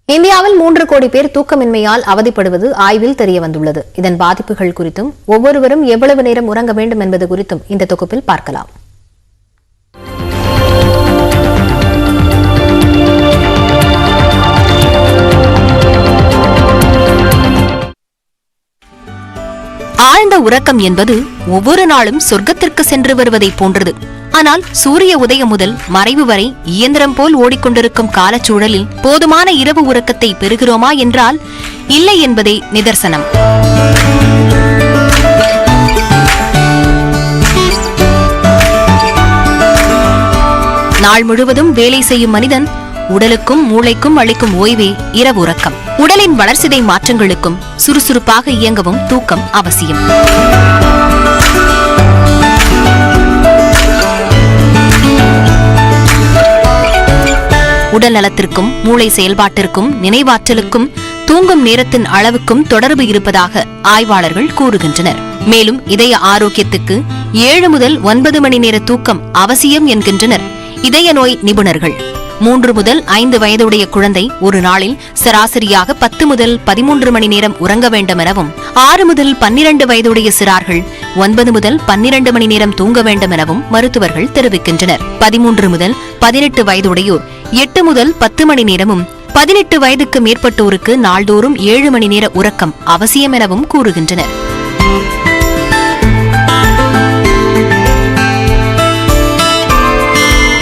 இந்தியாவில் 3 கோடி பேர் தூக்கமின்மையால் அவதிப்படுவது ஆய்வில் தெரியவந்துள்ளது. இதன் பாதிப்புகள் குறித்தும் ஒவ்வொருவரும் எவ்வளவு நேரம் உறங்க வேண்டும் என்பது குறித்தும் இந்த தொகுப்பில் பார்க்கலாம். ஆழ்ந்த உறக்கம் என்பது ஒவ்வொரு நாளும் சொர்க்கத்திற்கு சென்று வருவதை போன்றது. ஆனால் சூரிய உதயம் முதல் மறைவு வரை இயந்திரம் போல் ஓடிக்கொண்டிருக்கும் காலச்சூழலில் போதுமான இரவு உறக்கத்தை பெறுகிறோமா என்றால் இல்லை என்பதே நிதர்சனம். நாள் முழுவதும் வேலை செய்யும் மனிதன் உடலுக்கும் மூளைக்கும் அளிக்கும் ஓய்வே இரவு உறக்கம். உடலின் வளர்சிதை மாற்றங்களுக்கும் சுறுசுறுப்பாக இயங்கவும் தூக்கம் அவசியம். உடல் நலத்திற்கும் மூளை செயல்பாட்டிற்கும் நினைவாற்றலுக்கும் தூங்கும் நேரத்தின் அளவுக்கும் தொடர்பு இருப்பதாக ஆய்வாளர்கள் கூறுகின்றனர். மேலும் இதய ஆரோக்கியத்துக்கு 7 முதல் 9 மணி நேர தூக்கம் அவசியம் என்கின்றனர் இதய நோய் நிபுணர்கள். 3 முதல் 5 வயதுடைய குழந்தை ஒரு நாளில் சராசரியாக 10 முதல் 13 மணி நேரம் உறங்க வேண்டும் எனவும் 6 முதல் 12 வயதுடைய சிறார்கள் 9 முதல் 12 மணி நேரம் தூங்க வேண்டும் எனவும் மருத்துவர்கள் தெரிவிக்கின்றனர். 13 முதல் 18 வயதுடையோர் 8 முதல் 10 மணி நேரமும் 18 வயதுக்கு மேற்பட்டோருக்கு நாள்தோறும் 7 மணி நேர உறக்கம் அவசியம் எனவும் கூறுகின்றனர்.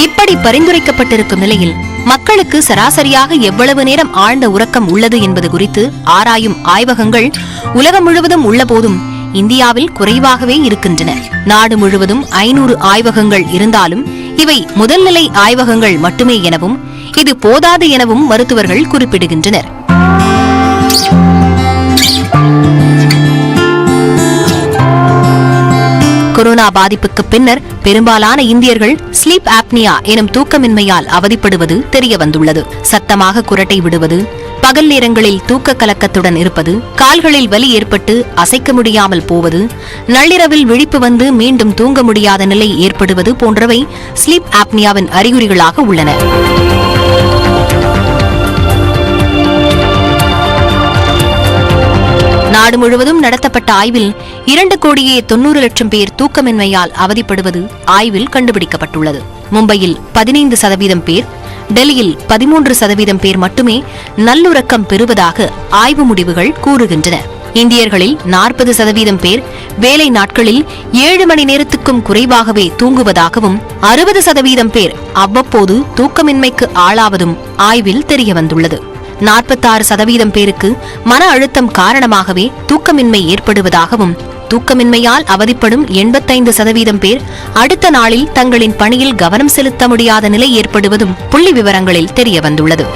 இப்படி பரிந்துரைக்கப்பட்டிருக்கும் நிலையில் மக்களுக்கு சராசரியாக எவ்வளவு நேரம் ஆழ்ந்த உறக்கம் உள்ளது என்பது குறித்து ஆராயும் ஆய்வகங்கள் உலகம் முழுவதும் உள்ள போதும் இந்தியாவில் குறைவாகவே இருக்கின்றன. நாடு முழுவதும் 500 ஆய்வகங்கள் இருந்தாலும் இவை முதல்நிலை ஆய்வகங்கள் மட்டுமே எனவும் இது போதாது எனவும் மருத்துவர்கள் குறிப்பிடுகின்றனர். கொரோனா பாதிப்புக்கு பின்னர் பெரும்பாலான இந்தியர்கள் ஸ்லீப் ஆப்னியா எனும் தூக்கமின்மையால் அவதிப்படுவது தெரியவந்துள்ளது. சத்தமாக குரட்டை விடுவது, பகல் நேரங்களில் தூக்க கலக்கத்துடன் இருப்பது, கால்களில் வலி ஏற்பட்டு அசைக்க முடியாமல் போவது, நள்ளிரவில் விழிப்பு வந்து மீண்டும் தூங்க முடியாத நிலை ஏற்படுவது போன்றவை ஸ்லீப் ஆப்னியாவின் அறிகுறிகளாக உள்ளன. நாடு முழுவதும் நடத்தப்பட்ட ஆய்வில் 2,90,00,000 பேர் தூக்கமின்மையால் அவதிப்படுவது ஆய்வில் கண்டுபிடிக்கப்பட்டுள்ளது. மும்பையில் 15% பேர், டெல்லியில் 13% பேர் மட்டுமே நல்லுறக்கம் பெறுவதாக ஆய்வு முடிவுகள் கூறுகின்றன. இந்தியர்களில் 40% பேர் வேலை நாட்களில் 7 மணி நேரத்துக்கும் குறைவாகவே தூங்குவதாகவும் 60% பேர் அவ்வப்போது தூக்கமின்மைக்கு ஆளாவதும் ஆய்வில் தெரியவந்துள்ளது. 46% பேருக்கு மன அழுத்தம் காரணமாகவே தூக்கமின்மை ஏற்படுவதாகவும் தூக்கமின்மையால் அவதிப்படும் 85% பேர் அடுத்த நாளில் தங்களின் பணியில் கவனம் செலுத்த முடியாத நிலை ஏற்படுவதும் புள்ளி விவரங்களில் தெரியவந்துள்ளது.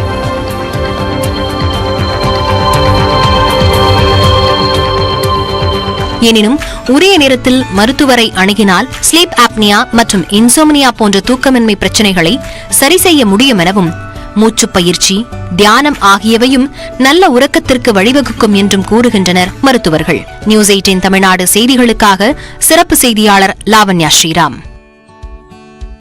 எனினும் உரிய நேரத்தில் மருத்துவரை அணுகினால் ஸ்லீப் ஆப்னியா மற்றும் இன்சோம்னியா போன்ற தூக்கமின்மை பிரச்சினைகளை சரி செய்ய முடியும் எனவும் மூச்சு பயிற்சி, தியானம் ஆகியவையும் நல்ல உறக்கத்திற்கு வழிவகுக்கும் என்றும் கூறுகின்றனர் மருத்துவர்கள். நியூஸ் 18 தமிழ்நாடு செய்திகளுக்காக சிறப்பு செய்தியாளர் லாவண்யா ஸ்ரீராம்.